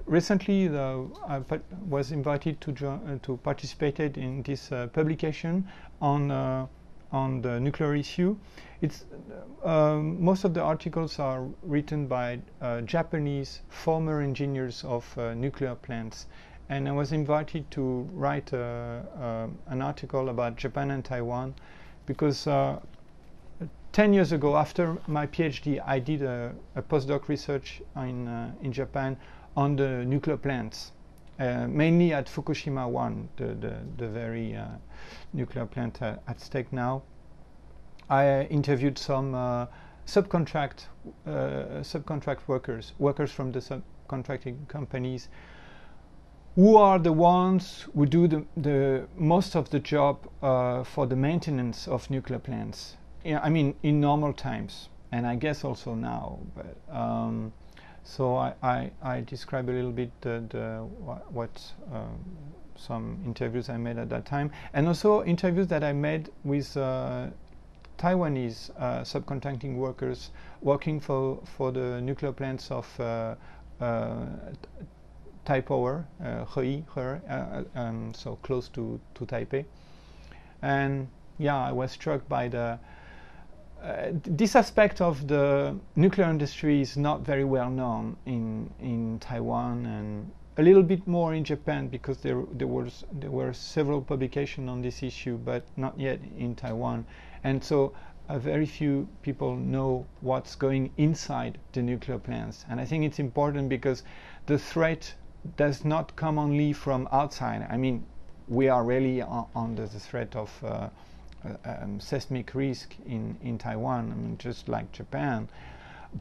recently was invited to participate in this publication on the nuclear issue. It's most of the articles are written by Japanese former engineers of nuclear plants, and I was invited to write an article about Japan and Taiwan because 10 years ago, after my PhD, I did a postdoc research in Japan on the nuclear plants, mainly at Fukushima 1, the very nuclear plant at stake now. I interviewed some subcontract workers from the subcontracting companies, who are the ones who do the most of the job for the maintenance of nuclear plants. Yeah, I mean, in normal times, and I guess also now. But so I describe a little bit what some interviews I made at that time, and also interviews that I made with Taiwanese subcontracting workers working for the nuclear plants of Taipower, so close to Taipei. And yeah, I was struck by this aspect of the nuclear industry is not very well known in Taiwan, and a little bit more in Japan, because there were several publications on this issue, but not yet in Taiwan. And so very few people know what's going inside the nuclear plants. And I think it's important because the threat does not come only from outside. I mean, we are really under the threat of seismic risk in Taiwan, I mean, just like Japan.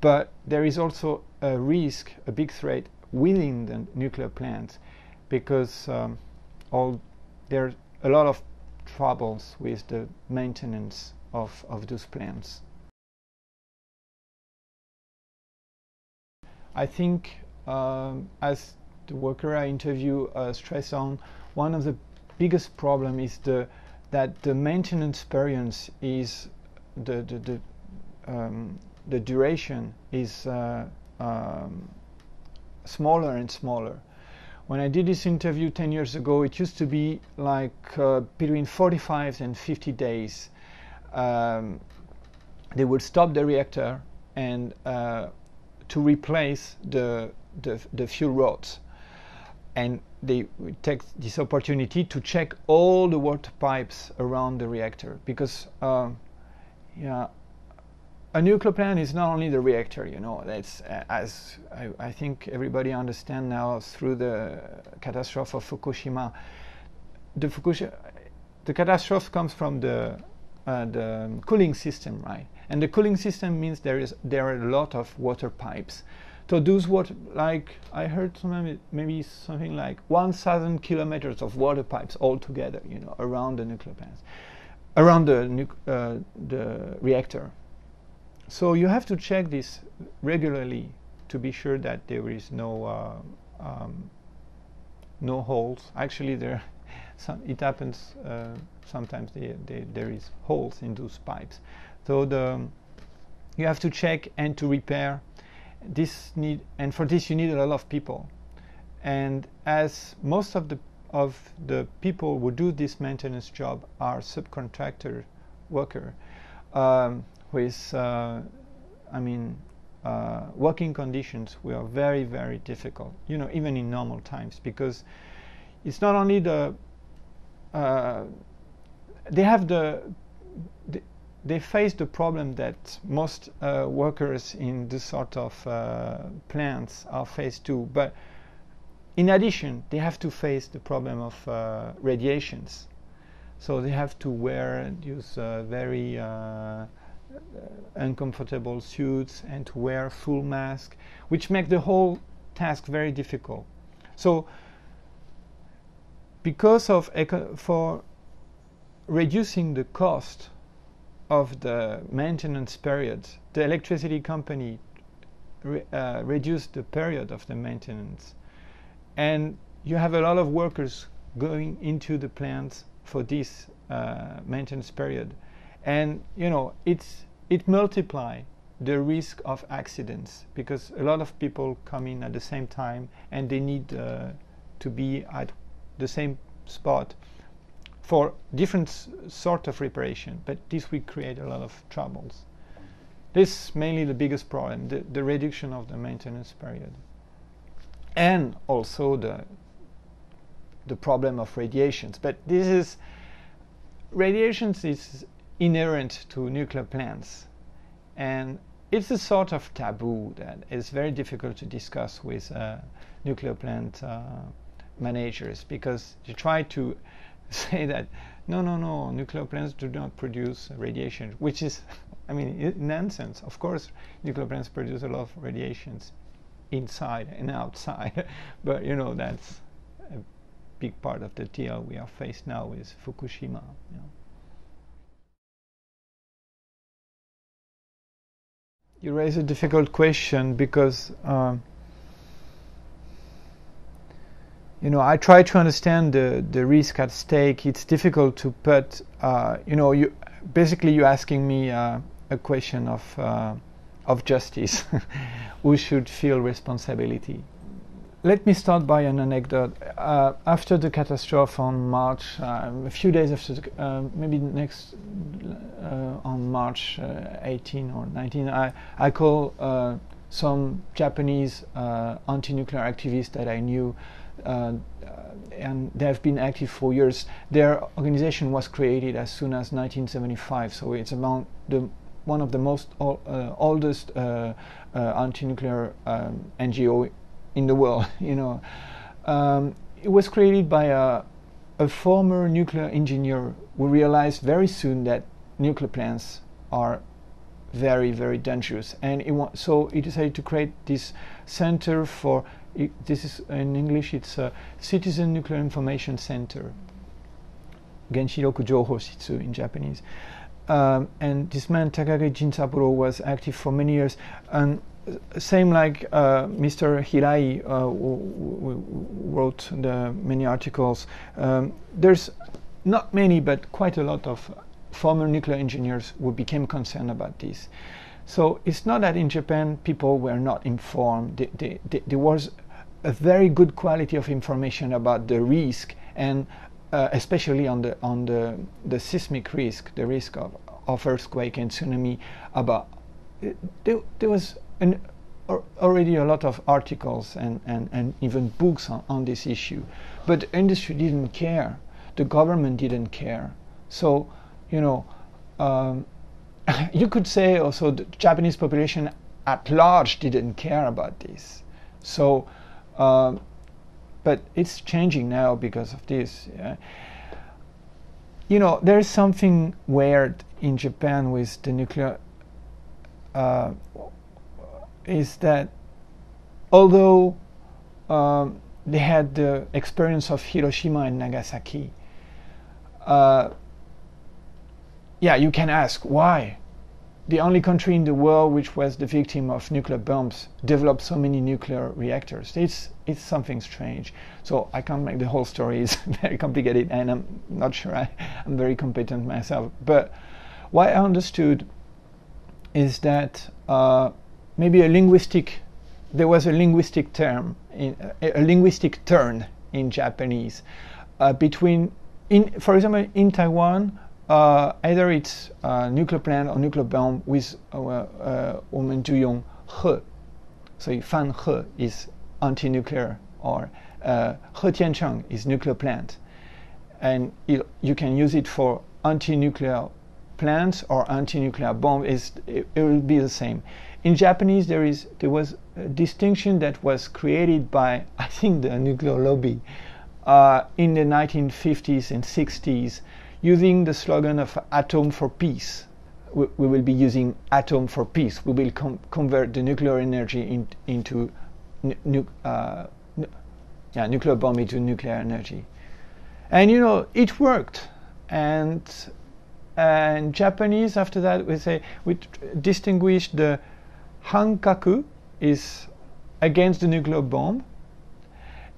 But there is also a risk, a big threat within the nuclear plants, because there are a lot of troubles with the maintenance of those plants. I think, as the worker I interview stress on, one of the biggest problem is that the maintenance periods is the duration is smaller and smaller. When I did this interview 10 years ago, it used to be like between 45 and 50 days. They would stop the reactor and to replace the fuel rods, and they would take this opportunity to check all the water pipes around the reactor, because yeah, a nuclear plant is not only the reactor, you know. That's as I think everybody understands now through the catastrophe of Fukushima. The catastrophe comes from the cooling system, right? And the cooling system means there are a lot of water pipes. So those water, like I heard maybe something like 1,000 kilometers of water pipes altogether, you know, around the nuclear plants, around the reactor. So you have to check this regularly to be sure that there is no holes. Actually, it happens sometimes. There is holes in those pipes. So you have to check and to repair. And for this you need a lot of people. And as most of the people who do this maintenance job are subcontractor worker, with working conditions we are very, very difficult, you know, even in normal times, because it's not only they face the problem that most workers in this sort of plants are faced too, but in addition they have to face the problem of radiations. So they have to use very uncomfortable suits and to wear full mask, which make the whole task very difficult. So because for reducing the cost of the maintenance period, the electricity company reduced the period of the maintenance, and you have a lot of workers going into the plants for this maintenance period, and you know it multiply the risk of accidents, because a lot of people come in at the same time and they need to be at the same spot for different sort of reparation, but this will create a lot of troubles. This is mainly the biggest problem, the reduction of the maintenance period. And also the problem of radiations. But radiations is inherent to nuclear plants. And it's a sort of taboo that is very difficult to discuss with nuclear plant managers, because you try to say that no, nuclear plants do not produce radiation, which is, I mean, nonsense. Of course, nuclear plants produce a lot of radiations inside and outside, but you know, that's a big part of the deal we are faced now with Fukushima. You know. You raise a difficult question, because you know, I try to understand the risk at stake. It's difficult to put, you know, you're asking me a question of justice. Who should feel responsibility? Let me start by an anecdote. After the catastrophe on March, a few days after, maybe on March 18 or 19, I call some Japanese anti-nuclear activists that I knew, and they have been active for years. Their organization was created as soon as 1975, so it's among one of the most oldest anti-nuclear NGO in the world. You know, it was created by a former nuclear engineer who realized very soon that nuclear plants are very, very dangerous, and so he decided to create this center for. This is in English. It's a Citizen Nuclear Information Center. Genshiroku Jouhou Shitsu in Japanese. And this man Takage Jinsaburo was active for many years, and same like Mr. Hirai, who wrote the many articles. There's not many, but quite a lot of former nuclear engineers who became concerned about this. So it's not that in Japan people were not informed. There was a very good quality of information about the risk, and especially on the seismic risk, the risk of earthquake and tsunami. About there was already a lot of articles and even books on this issue, but the industry didn't care, the government didn't care. So, you know, you could say also the Japanese population at large didn't care about this. So, but it's changing now because of this. You know, there is something weird in Japan with the nuclear, is that although they had the experience of Hiroshima and Nagasaki, yeah, you can ask why the only country in the world which was the victim of nuclear bombs developed so many nuclear reactors. It's something strange. So I can't make the whole story. It's very complicated, and I'm not sure I'm very competent myself. But what I understood is that maybe there was a linguistic term, a linguistic turn in Japanese between, for example, in Taiwan. Either it's nuclear plant or nuclear bomb with 我们就用核, so 反核 is anti-nuclear, or 核电厂 is nuclear plant, and you can use it for anti-nuclear plants or anti-nuclear bomb. It will be the same. In Japanese, there was a distinction that was created by, I think, the nuclear lobby in the 1950s and 60s. Using the slogan of "Atom for Peace," we will be using "Atom for Peace." We will convert the nuclear energy into nuclear bomb into nuclear energy, and you know it worked. And Japanese, after that, we distinguish the hankaku is against the nuclear bomb,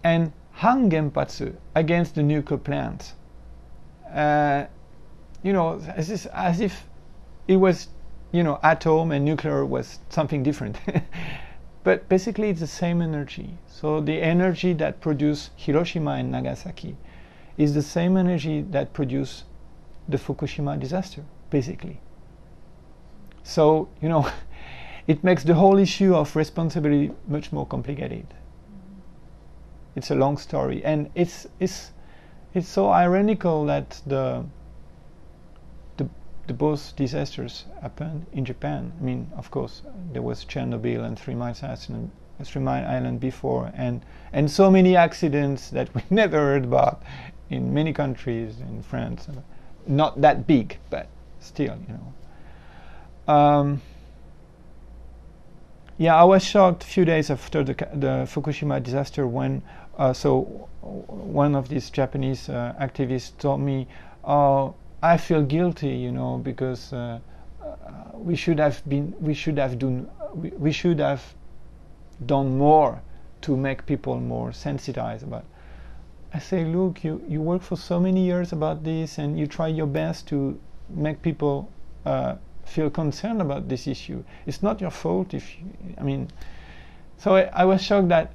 and hangenpatsu against the nuclear plant. You know, as if it was atom and nuclear was something different. But basically it's the same energy. So the energy that produced Hiroshima and Nagasaki is the same energy that produced the Fukushima disaster, basically. So, it makes the whole issue of responsibility much more complicated. It's a long story, and it's so ironical that the both disasters happened in Japan. I mean, of course, there was Chernobyl and 3 Mile Island before, and so many accidents that we never heard about in many countries, in France. Not that big, but still, yeah, I was shocked a few days after the Fukushima disaster when one of these Japanese activists told me, "Oh, I feel guilty, because we should have done more to make people more sensitized about." I say, look, you work for so many years about this, and you try your best to make people feel concerned about this issue. It's not your fault so I was shocked that,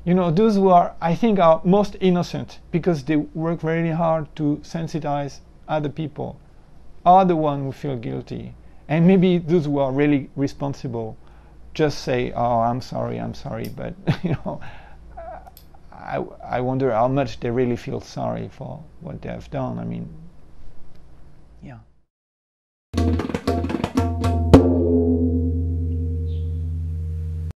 those who I think are most innocent because they work very hard to sensitize other people are the ones who feel guilty. And maybe those who are really responsible just say, "Oh, I'm sorry," but I wonder how much they really feel sorry for what they have done.